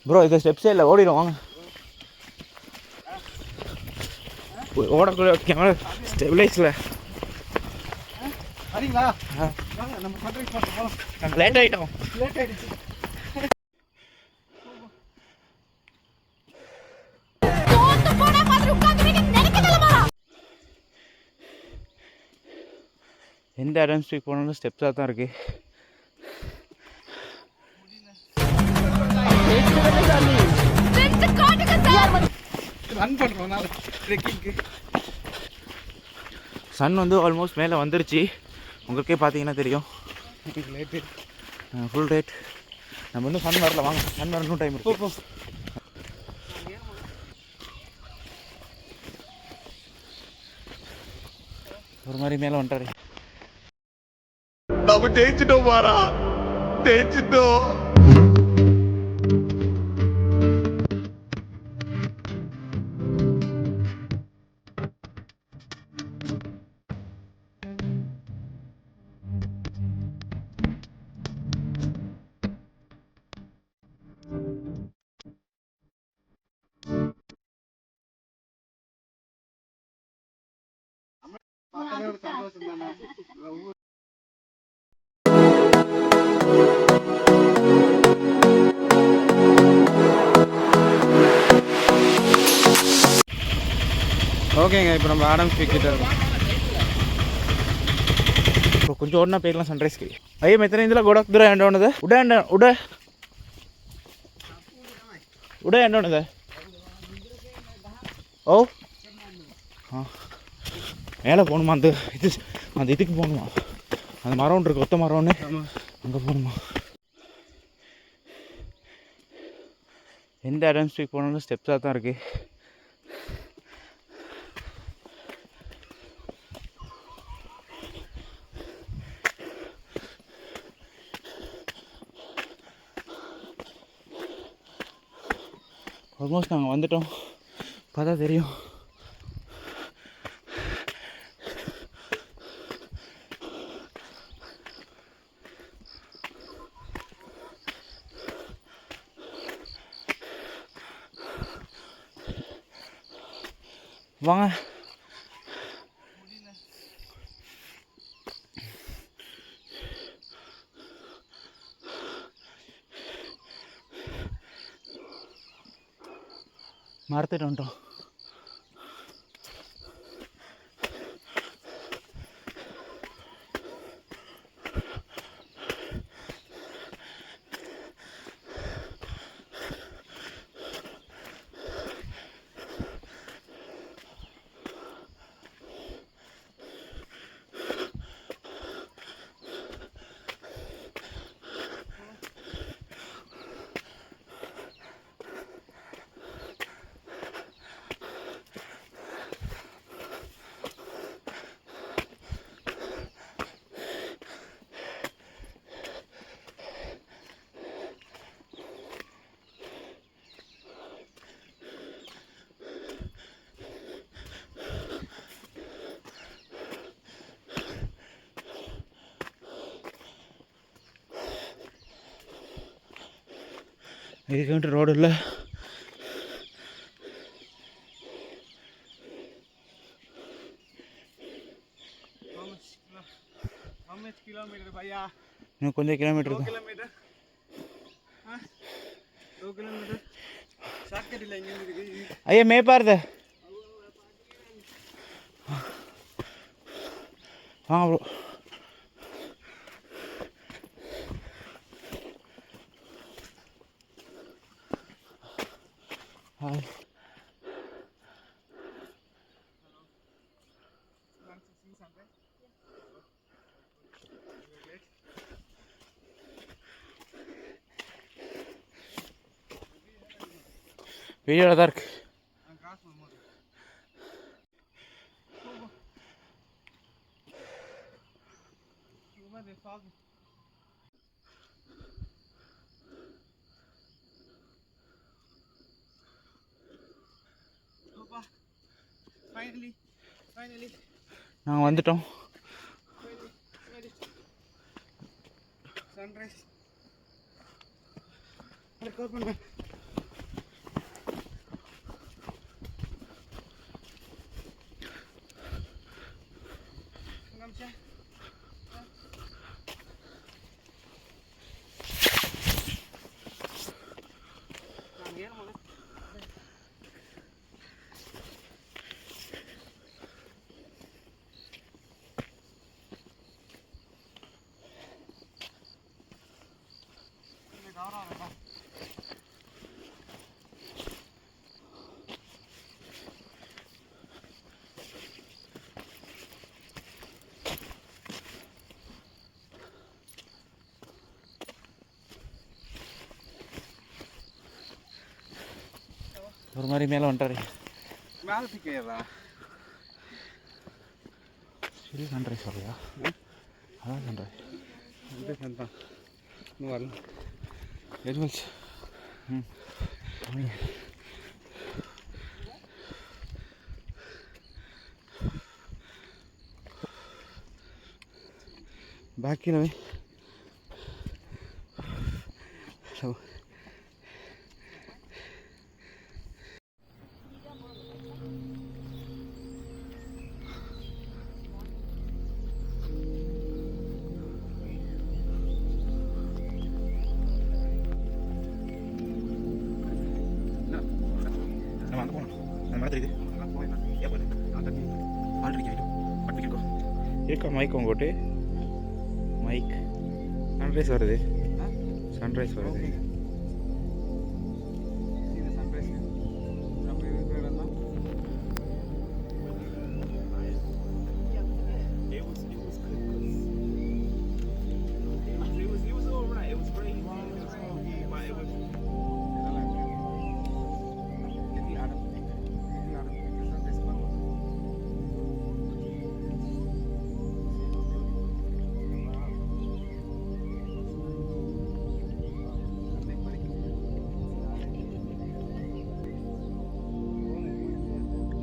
Bro இது ஸ்டெப்ஸே இல்லை, ஓடிடும் வாங்க. ஓடக்குள்ள கேமரா ஸ்டெபிலைஸில் லேட் ஆகிட்டோம். எந்த அட்வான்ஸ்க்கு போனாலும் ஸ்டெப்ஸாக தான் இருக்குது. சன் வந்து ஆல்மோஸ்ட் மேலே வந்துருச்சு. உங்களுக்கே பார்த்தீங்கன்னா தெரியும். Full rate. நம்ம இன்னும் சன் வரல, வாங்க சன் வர இன்னும் டைம் இருக்கு. ஒரு மாதிரி மேலே வந்துட்டாரு. நம்ம ஜெயிச்சிட்டோம் மாறா, ஜெயிச்சிட்டோம். ஓகேங்க, இப்போ நம்ம ஆடம்ஸ் பீக் கிட்ட இருக்கோம். இப்போ கொஞ்சம் ஓடனா போயிடலாம் சன்ரைஸ்க்கு. ஐயோ மெத்தனை இதில் கூட தூரம் என்ன ஒன்றுது உட என்ன ஒன்றுது? ஓ ஆ மேலே போகணுமா? அந்த இதுக்கு போகணுமா? அந்த மரம் ஒன்று இருக்கு, ஒத்த மரம் ஒன்று, அங்கே போகணுமா? எந்த அட்வான்ஸ் பீக் போனாலும் ஸ்டெப்ஸாக தான் இருக்குது. ஆல்மோஸ்ட் நாங்கள் வந்துட்டோம், பார்த்தா தெரியும். வாங்க. மறந்துட்டு வந்துட்டோம். இதுக்கு ரோடு இல்லை. இன்னும் கொஞ்சம் கிலோமீட்டர் தான். ஐயா மேப்பாருது வாங்க ப்ரோ. வீடியோவில் தான் இருக்கு. நாங்கள் வந்துட்டோம். சன்ரைஸ் ஒரு மாதிரி மேலே வந்துட்டாரு. மேலே பிக்கிறா சரி சன்ரைஸ் வரலையா? அதான் சன்ரைஸ். தான் இன்னும் வரல. எதுவல்ஸ் ம் ബാക്കിയിലവേ நம்ம அங்கே போகணும். அந்த மரத்தில் இருக்குது. ஏன் போகுது? ஆல்ரெடி பட் இருக்கோ இருக்கா மைக் உங்கள்கிட்ட? மைக் சன்ரைஸ் வருது. சன்ரைஸ் வருது.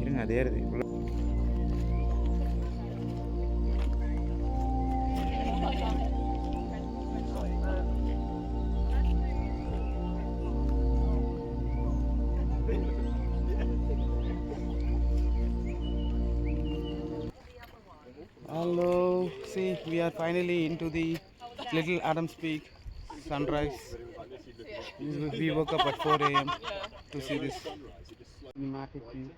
இருங்க அது ஏறுது. Hello, see, we are finally into the Little Adams Peak sunrise. We woke up at 4 a.m. to see this cinematic view.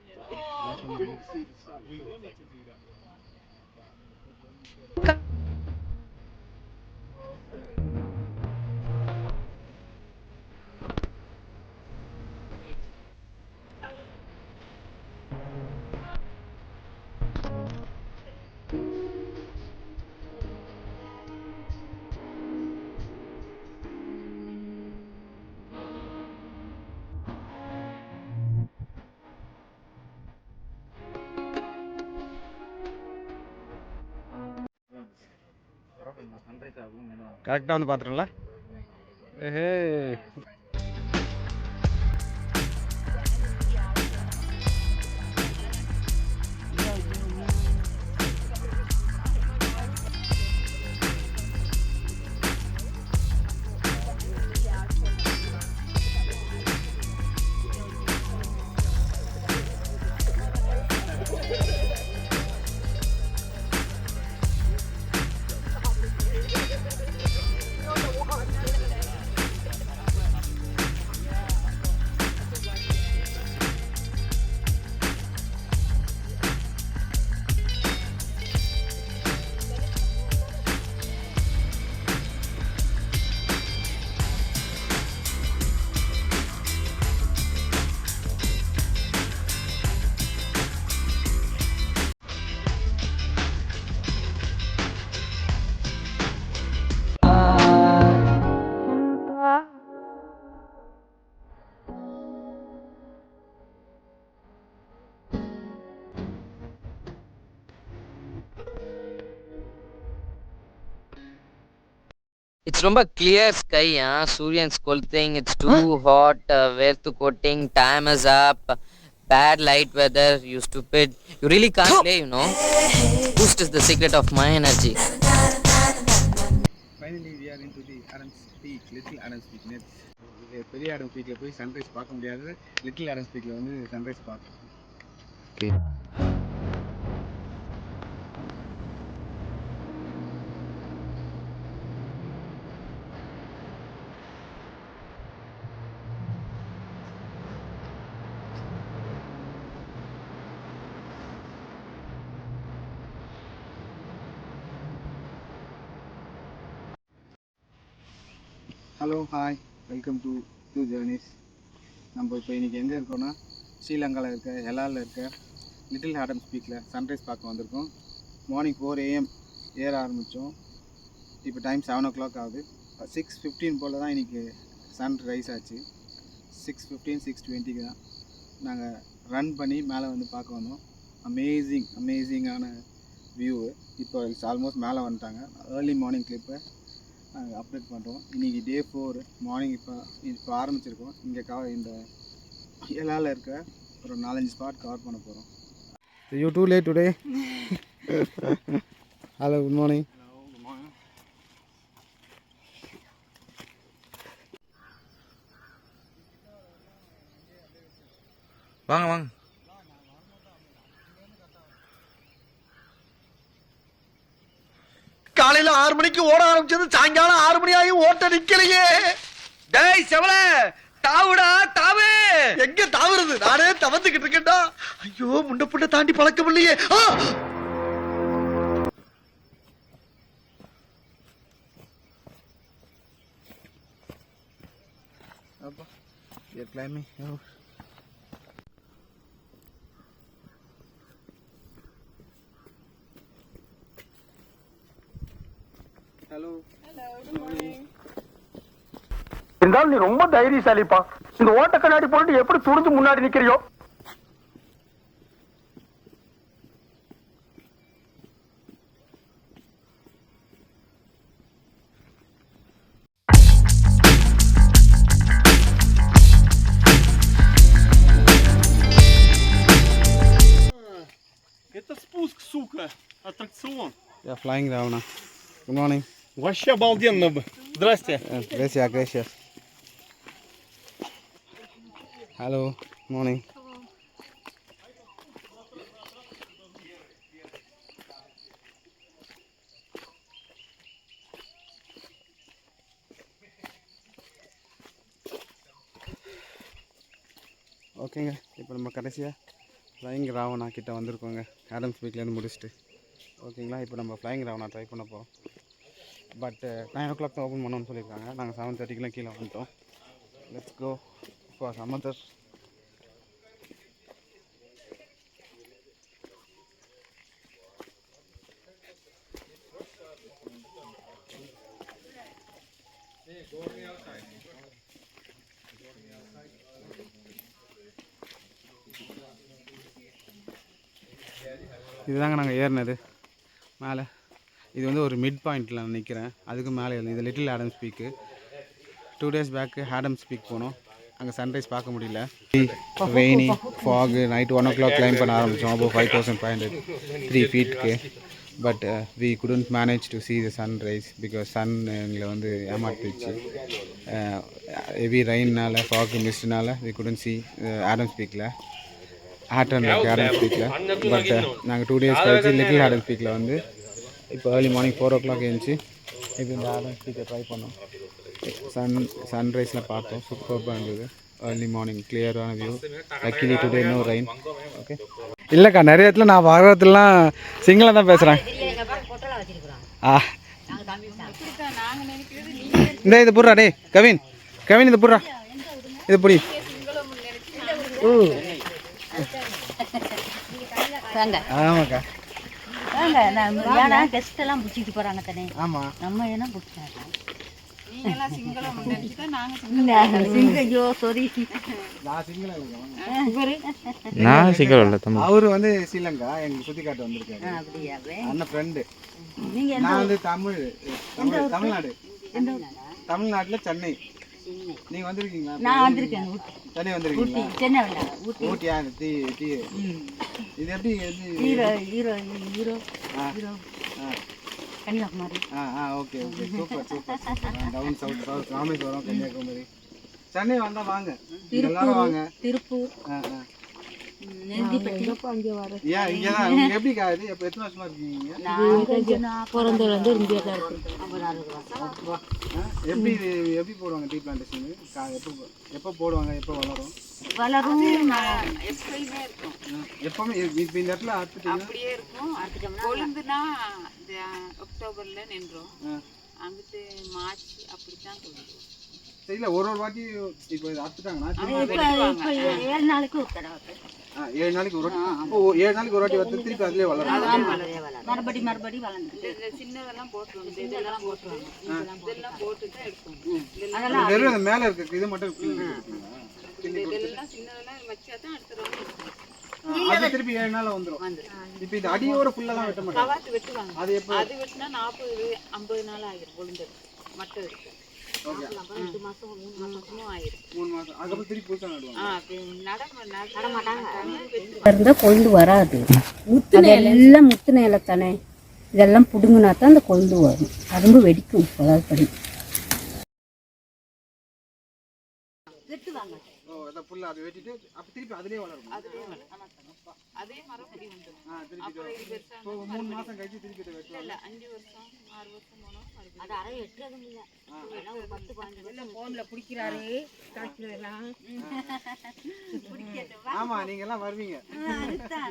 கரெக்டாக வந்து பார்த்துட்டோம்ல. ஏஹே It's ரொம்ப clear sky, Suryan's thing. It's too hot, வேர்த்து coating, time is up, bad light weather, you stupid. You really can't play, you know. Boost is the secret of my energy. Finally we are into the Adams Peak, Little Adams Peak. பெரிய Adams Peakல போய் sunrise பார்க்க முடியாது. Little Adams Peakல வந்து sunrise பார்க்கலாம். Okay Hello, hi. Welcome to two journeys. நம்ம இப்போ இன்றைக்கி எங்கே இருக்கோன்னா ஸ்ரீலங்காவில் இருக்க ஹெலாலில் இருக்க லிட்டில் ஆடம்ஸ் பீக்கில் சன்ரைஸ் பார்க்க வந்திருக்கோம். மார்னிங் 4 AM ஏற ஆரம்பித்தோம். இப்போ டைம் 7 o'clock ஆகுது. 6:15 போல் தான் இன்றைக்கி சன் ரைஸ் ஆச்சு. 6:15 6:20 தான் நாங்கள் ரன் பண்ணி மேலே வந்து பார்க்க வந்தோம். அமேசிங்கான வியூவு. இப்போ ஆல்மோஸ்ட் மேலே வந்துட்டாங்க. ஏர்லி மார்னிங் கிளிப்பை நாங்கள் அப்டேட் பண்ணுறோம். இன்றைக்கி டே 4 மார்னிங் இப்போ ஆரம்பிச்சிருக்கோம். இங்கே இந்த ஹெலாலில் இருக்க ஒரு 4-5 ஸ்பாட் கவர் பண்ண போகிறோம். You too late today. Hello, good morning. வாங்க வாங்க. காலையில 6 மணிக்கு ஓட ஆரம்பிச்சது சாயங்காலம் 6 மணி ஆகி ஓட்ட நிக்கலையே. டேய் செவல, தாவுடா தாவு. எங்க தாவுறது? நானே தவந்துகிட்டு இருக்கேன்டா. ஐயோ, முன்ன புண்ண தாண்டி பழக்கம் இல்லையே. அப்பா, you're climbing. Oh. Hello. Good morning. இருந்தாலும் நீ ரொம்ப தைரியசாலிப்பா. இந்த ஓட்ட கண்ணாடி போட்டு எப்படி துணிஞ்சு முன்னாடி நிக்கிறியோ. Это спуск, сука, аттракцион. Yeah, flying Ravana. Good morning. Вообще обалденно. Здрасте. Gracias. Hello, morning. ஓகேங்க, இப்போ நம்ம கடைசியாக ஃப்ளைங் ராவணா கிட்ட வந்திருக்கோங்க. ஆடம்ஸ் பீக்லேருந்து முடிச்சுட்டு. ஓகேங்களா, இப்போ நம்ம ஃப்ளைங் ராவணா ட்ரை பண்ண போகிறோம். பட் 9 o'clock தான் ஓப்பன் பண்ணோன்னு சொல்லியிருக்காங்க. நாங்கள் 7:30 கீழே வந்துட்டோம். லெட்ஸ் கோ ஃபார் சமதர். இதுதாங்க நாங்கள் ஏறினது மேலே. இது வந்து ஒரு மிட் பாயிண்டில் நான் நிற்கிறேன். அதுக்கு மேலே இது லிட்டில் ஆடம்ஸ் பீக்கு. 2 days பேக்கு ஆடம்ஸ் பீக் போனோம். அங்கே சன்ரைஸ் பார்க்க முடியல. Rainy, fog. Night 1 o'clock climb பண்ண ஆரம்பித்தோம். அபோவ் 5,503 feetக்கு. But we couldn't manage to see the sunrise because sun எங்களை வந்து ஏமாற்றிச்சு. ஹெவி ரெயின்னால, ஃபாகு மிஸ்ட்னால வி குடன்ட் see ஆடம்ஸ் பீக்கில். ஹேட்டன் இருக்குது ஆடம்ஸ் பீக்கில். பட் நாங்கள் 2 days கழிச்சு லிட்டில் ஆடம்ஸ் பீக்கில் வந்து இப்போ ஏர்லி மார்னிங் 4 o'clock எழுந்துச்சு இப்போ இந்த ஆடம்ஸ் பீக்கை ட்ரை பண்ணோம். சன்ரைஸில் பார்த்தோம். சூப்பராக இருந்தது. ஏர்லி மார்னிங் கிளியரான view. Luckily today no rain. Okay. இல்லைக்கா, நிறைய இடத்துல நான் வரத்துலாம் சிங்கிளாக தான் பேசுகிறேன். இந்த இது புடுறா. டே கவின் இது புடுறா. இது புடி. ஆமாக்கா. கெஸ்ட் எல்லாம் பிடிச்சிட்டு போறாங்க தானே. ஆமா, நம்ம என்ன பிடிச்சாங்க. நான் சிங்கிள் இல்லை தம்பி. அவரு வந்து ஸ்ரீலங்கா எங்களுக்கு சுத்தி காட்ட வந்திருக்காரு. அண்ணன் ஃப்ரெண்டு. நான் வந்து தமிழ்நாடு. தமிழ்நாட்டுல சென்னை. நீங்க வந்திருக்கீங்களா? நான் வந்திருக்கேன். சென்னை வந்திருக்கீங்களா? சென்னை ஊட்டியா? இது எப்படி Kanyakumari. Okay super. Down south Rameswaram, Kanyakumari. Chennai வந்தா வாங்க, எல்லாரும் வாங்க. திருப்பூர், நெல்லிப்பட்டி. ஏன் இங்கதான்? உங்களுக்கு எப்படி காது? எப்போ எத்தனை வருஷமா இருக்கீங்க? பிறந்ததுலேருந்து இங்கே தான் இருக்கு. எப்படி போடுவாங்க டீ பிளான்டேஷன்? எப்போ போடுவாங்க? எப்போ வளரும்? எப்பவுமே இப்போ இந்த இடத்துல அப்படியே இருக்கும். கொழுந்துனா அக்டோபர்ல நின்றோம். அங்கிட்டு மார்ச் அப்படித்தான் கொழுந்து. சரி இல்லை ஒரு வாட்டி இப்போ இது அறுத்துட்டாங்கன்னா இப்ப 7 நாளைக்கு ஒரு தடவை 7 நாளைக்கு ஒரு வாட்டி அப்போ 7 நாளைக்கு ஒரு வாட்டி வந்து திருப்பி அதுலேயே வளரும் மறுபடி வளர்ந்து சின்னதெல்லாம் போட்டுருவாங்க இதெல்லாம் போட்டுருவாங்க இதெல்லாம் போட்டு தான் எடுக்கணும் அதெல்லாம் வெறும் அந்த மேலே இருக்கு இது மட்டும் clean பண்ணிருக்கீங்களா? இதெல்லாம் சின்னதெல்லாம் வச்சா தான் அடுத்த அது திருப்பி 7 நாள்ல வந்துரும். இப்போ இது அடியோட ஃபுல்லாலாம் வெட்ட மாட்டாங்க. கவாத்து வெட்டுவாங்க. அது எப்போ அது வெட்டினா 40-50 நாள் ஆயிரும் கொழுந்து மட்டும் இருக்கு. ஓகே 2 மாசம் 3 மாசமும் ஆயிரும். 3 மாசம் அதுக்கப்புறம் திருப்பி புதுசா நடுவாங்க. நட மாட்டாங்க. இருந்தால் கொழுந்து வராது. அதெல்லாம் முத்துன இலை தானே, இதெல்லாம் பிடுங்கினா தான் அந்த கொழுந்து வரும். அரும்பு வெடிக்கும் அதாவது படி வெட்டுவாங்க. ஓ அத ஃபுல்லா அது வெட்டிட்டு அப்ப திருப்பி அதுலயே வளரும். அதே மரப்படி வந்துரும். திருப்பி அப்புறம் இது பெருசா இப்போ 3 மாசம் கழிச்சு திருப்பி இதை வெட்டுவாங்க. இல்ல 5 வருஷம் 6 வருஷம் போனா அது அரை வெட்டுறதும் இல்லை. அதெல்லாம் ஒரு 10-15 வருஷம் ஃபோனில் பிடிக்கிறாரு காய்ச்சலாம். ஆமா நீங்க எல்லாம் வருவீங்க.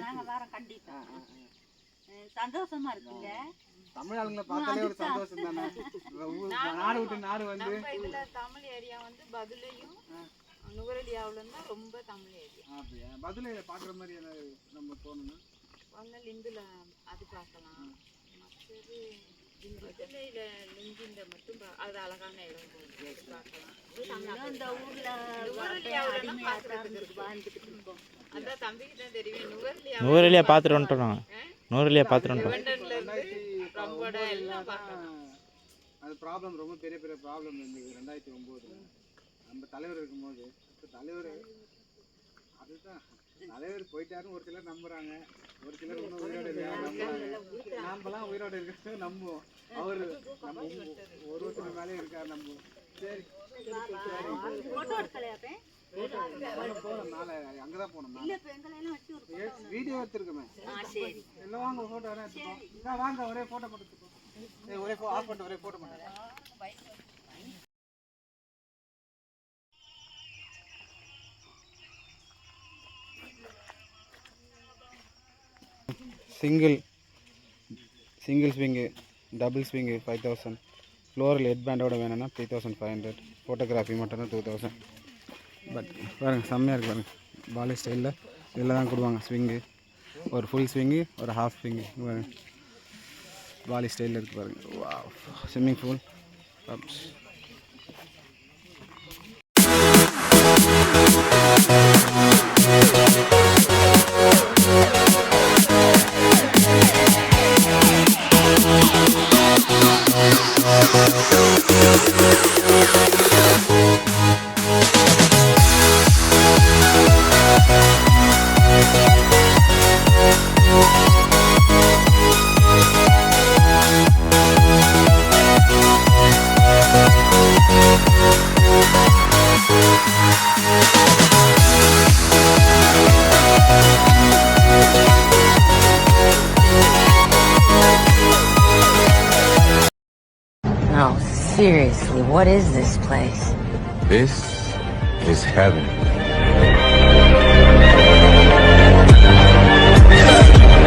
நாங்கள் வரோம் கண்டிப்பா. சந்தோஷமா இருக்குங்க. தமிழ் ஆளுங்களை பார்த்தாலே ஒரு சந்தோஷம் தானே. நாடு விட்டு நாடு வந்து நம்ம இதுல தமிழ் ஏரியா வந்து பதுளையும் நுவரெலியாவுல இருந்தா ரொம்ப தமிழ் ஏரியா. அப்படியே பதிலையில பாக்குற மாதிரி நம்ம போகணும்னா ஒன்னும் லிந்துல அது பார்க்கலாம். மற்றது பதுளையில லிந்தில மட்டும் அது அழகான இடம் பார்க்கலாம். இந்த ஊர்ல நுவரெலியாவுல பார்க்கறதுக்கு வாழ்ந்துட்டு இருக்கோம். அதான் தம்பிக்கு தான் தெரியும். நுவரெலியா பார்த்துட்டு வந்துட்டோம் நாங்கள். நுவரெலியா பார்த்துட்டு வந்துட்டோம். லண்டன்ல இருந்து ரம்போட எல்லாம் பார்க்கலாம். அது ப்ராப்ளம் ரொம்ப பெரிய பெரிய ப்ராப்ளம் இருந்தது 2009 நம்ம தலைவர் இருக்கும்போது. தலைவர் அதுதான் தலைவர் போயிட்டாருன்னு ஒரு சிலர் நம்புறாங்க, ஒரு சிலர் இன்னும் உயிரோட இருக்காங்க. நாமெல்லாம் உயிரோட இருக்கிறத நம்புவோம். அவரு நம்ம ஒருத்தர் மேலே இருக்காரு நம்புவோம். சரி போனோம் நாளை அங்கதான் போனோம். வீடியோ எடுத்துருக்கோமே எல்லாம் வாங்க போட்டோ வரேன் எடுத்துக்கோம். வாங்க ஒரே போட்டோ மட்டும் ஒரே ஆஃப் பண்ணிட்டு ஒரே போட்டோ மட்டும். Single swing, double swing 5000, floral head பேண்டோட வேணும்னா 3500, ஃபோட்டோகிராஃபி மட்டும்னா 2000. பட் பாருங்கள் செம்மையாக இருக்குது பாருங்கள். பாலி ஸ்டைலில் இதில் தான் கொடுவாங்க ஸ்விங்கு. ஒரு ஃபுல் ஸ்விங்கு ஒரு ஹாஃப் ஸ்விங்கு பாருங்கள். பாலி ஸ்டைலில் இருக்குது பாருங்கள். வா swimming pool puffs. No, seriously, what is this place? This is heaven.